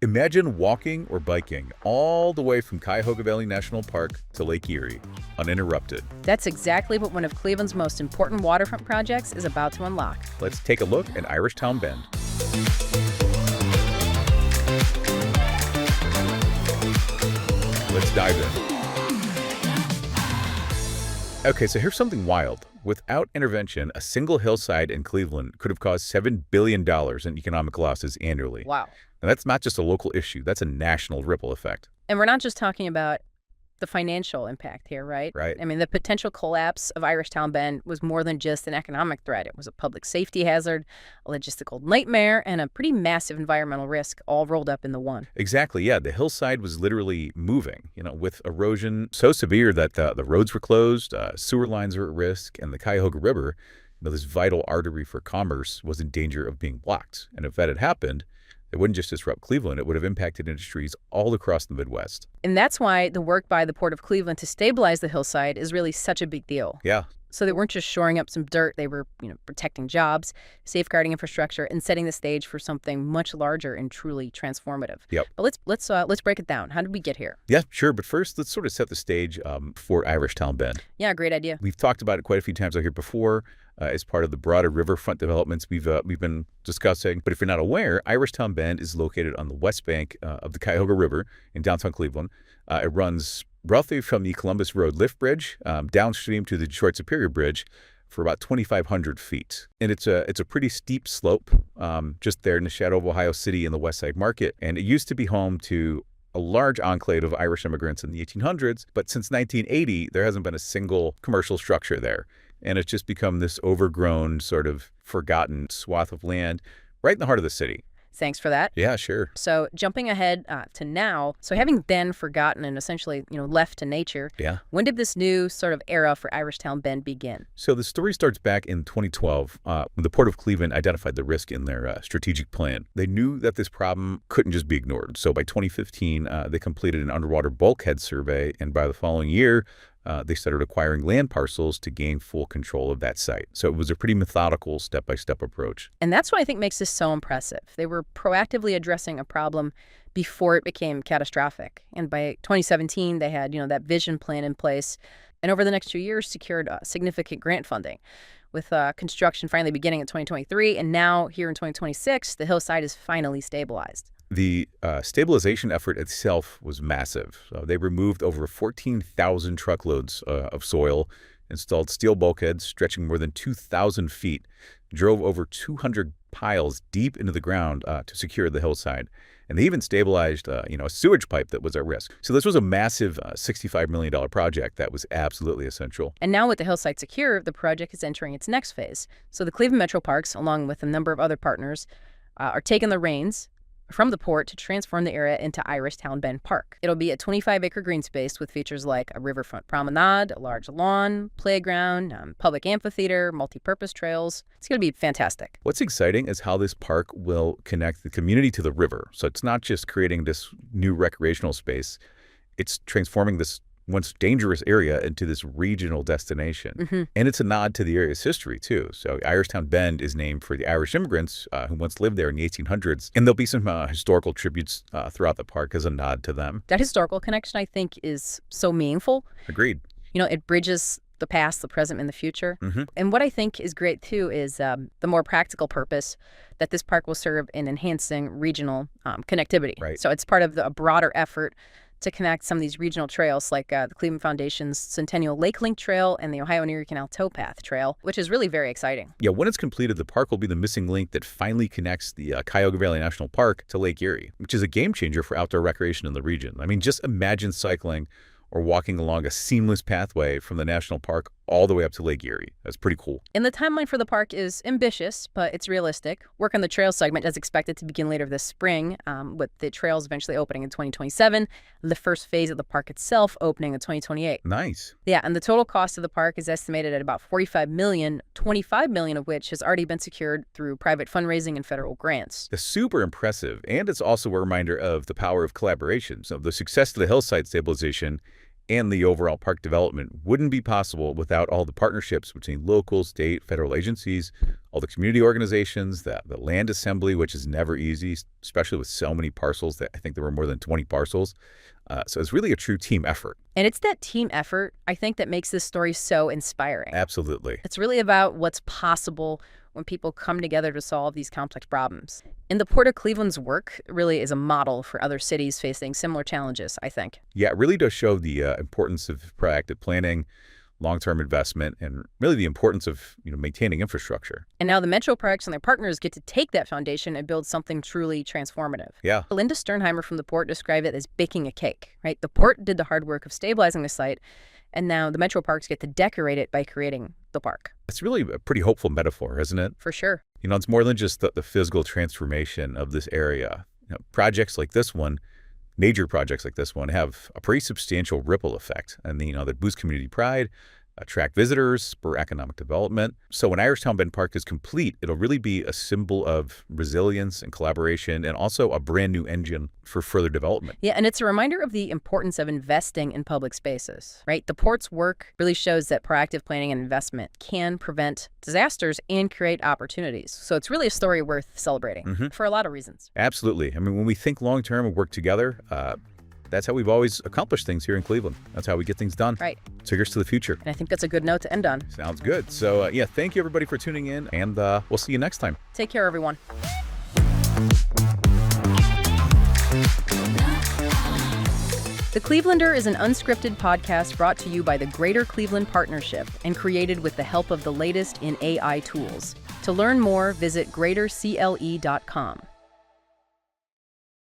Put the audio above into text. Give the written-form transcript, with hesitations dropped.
Imagine walking or biking all the way from Cuyahoga Valley National Park to Lake Erie, uninterrupted. That's exactly what one of Cleveland's most important waterfront projects is about to unlock. Let's take a look at Irishtown Bend. Let's dive in. Okay, so here's something wild. Without intervention, a single hillside in Cleveland could have caused $7 billion in economic losses annually. Wow. And that's not just a local issue, that's a national ripple effect. And we're not just talking about the financial impact here, right? Right. I mean, the potential collapse of Irishtown Bend was more than just an economic threat. It was a public safety hazard, a logistical nightmare, and a pretty massive environmental risk all rolled up into one. Exactly, yeah. The hillside was literally moving, with erosion so severe that the roads were closed, sewer lines were at risk, and the Cuyahoga River, this vital artery for commerce, was in danger of being blocked. And if that had happened, it wouldn't just disrupt Cleveland, it would have impacted industries all across the Midwest. And that's why the work by the Port of Cleveland to stabilize the hillside is really such a big deal. Yeah. So they weren't just shoring up some dirt, they were, protecting jobs, safeguarding infrastructure, and setting the stage for something much larger and truly transformative. Yep. But let's break it down. How did we get here? Yeah, sure. But first, let's sort of set the stage for Irishtown Bend. Yeah, great idea. We've talked about it quite a few times out here before as part of the broader riverfront developments we've been discussing. But if you're not aware, Irishtown Bend is located on the west bank of the Cuyahoga River in downtown Cleveland. It runs roughly from the Columbus Road lift bridge downstream to the Detroit Superior Bridge for about 2,500 feet. And it's a pretty steep slope just there in the shadow of Ohio City in the West Side Market. And it used to be home to a large enclave of Irish immigrants in the 1800s. But since 1980, there hasn't been a single commercial structure there. And it's just become this overgrown, sort of forgotten swath of land right in the heart of the city. Thanks for that. Yeah, sure. So jumping ahead to now, so having been forgotten and essentially, left to nature, Yeah. when did this new sort of era for Irishtown Bend begin? So the story starts back in 2012 when the Port of Cleveland identified the risk in their strategic plan. They knew that this problem couldn't just be ignored. So by 2015, they completed an underwater bulkhead survey, and by the following year, they started acquiring land parcels to gain full control of that site. So it was a pretty methodical step-by-step approach. And that's what I think makes this so impressive. They were proactively addressing a problem before it became catastrophic. And by 2017, they had, that vision plan in place. And over the next 2 years, secured significant grant funding, with construction finally beginning in 2023. And now here in 2026, the hillside is finally stabilized. The stabilization effort itself was massive. They removed over 14,000 truckloads of soil, installed steel bulkheads stretching more than 2,000 feet, drove over 200 piles deep into the ground to secure the hillside. And they even stabilized, a sewage pipe that was at risk. So this was a massive $65 million project that was absolutely essential. And now with the hillside secure, the project is entering its next phase. So the Cleveland Metro Parks, along with a number of other partners, are taking the reins from the port to transform the area into Irishtown Bend Park. It'll be a 25-acre green space with features like a riverfront promenade, a large lawn, playground, public amphitheater, multi-purpose trails. It's going to be fantastic. What's exciting is how this park will connect the community to the river. So it's not just creating this new recreational space, it's transforming this once dangerous area into this regional destination. Mm-hmm. And it's a nod to the area's history, too. So Irishtown Bend is named for the Irish immigrants who once lived there in the 1800s. And there'll be some historical tributes throughout the park as a nod to them. That historical connection, I think, is so meaningful. Agreed. It bridges the past, the present, and the future. Mm-hmm. And what I think is great, too, is the more practical purpose that this park will serve in enhancing regional connectivity. Right. So it's part of a broader effort to connect some of these regional trails like the Cleveland Foundation's Centennial Lake Link Trail and the Ohio and Erie Canal Towpath Trail, which is really very exciting. Yeah, when it's completed, the park will be the missing link that finally connects the Cuyahoga Valley National Park to Lake Erie, which is a game changer for outdoor recreation in the region. I mean, just imagine cycling or walking along a seamless pathway from the national park all the way up to Lake Erie. That's pretty cool. And the timeline for the park is ambitious, but it's realistic. Work on the trail segment is expected to begin later this spring, with the trails eventually opening in 2027, the first phase of the park itself opening in 2028. Nice. Yeah, and the total cost of the park is estimated at about $45 million, $25 million of which has already been secured through private fundraising and federal grants. That's super impressive, and it's also a reminder of the power of collaboration. So the success of the hillside stabilization And the overall park development wouldn't be possible without all the partnerships between local, state, federal agencies, all the community organizations, the land assembly, which is never easy, especially with so many parcels. That I think there were more than 20 parcels. So it's really a true team effort. And it's that team effort, I think, that makes this story so inspiring. Absolutely. It's really about what's possible when people come together to solve these complex problems. And the Port of Cleveland's work really is a model for other cities facing similar challenges, I think. Yeah, it really does show the importance of proactive planning, long-term investment, and really the importance of maintaining infrastructure. And now the Metro Parks and their partners get to take that foundation and build something truly transformative. Yeah. Linda Sternheimer from the port described it as baking a cake, right? The port did the hard work of stabilizing the site, and now the Metro Parks get to decorate it by creating the park. It's really a pretty hopeful metaphor, isn't it? For sure. It's more than just the physical transformation of this area. Projects like this one, major projects like this one, have a pretty substantial ripple effect, and that boost community pride, attract visitors, spur economic development. So when Irishtown Bend Park is complete, it'll really be a symbol of resilience and collaboration, and also a brand new engine for further development. Yeah, and it's a reminder of the importance of investing in public spaces, right? The port's work really shows that proactive planning and investment can prevent disasters and create opportunities. So it's really a story worth celebrating for a lot of reasons. Absolutely. I mean, when we think long-term and work together, that's how we've always accomplished things here in Cleveland. That's how we get things done. Right. So here's to the future. And I think that's a good note to end on. Sounds good. So, thank you, everybody, for tuning in, and we'll see you next time. Take care, everyone. The Clevelander is an unscripted podcast brought to you by the Greater Cleveland Partnership and created with the help of the latest in AI tools. To learn more, visit greatercle.com.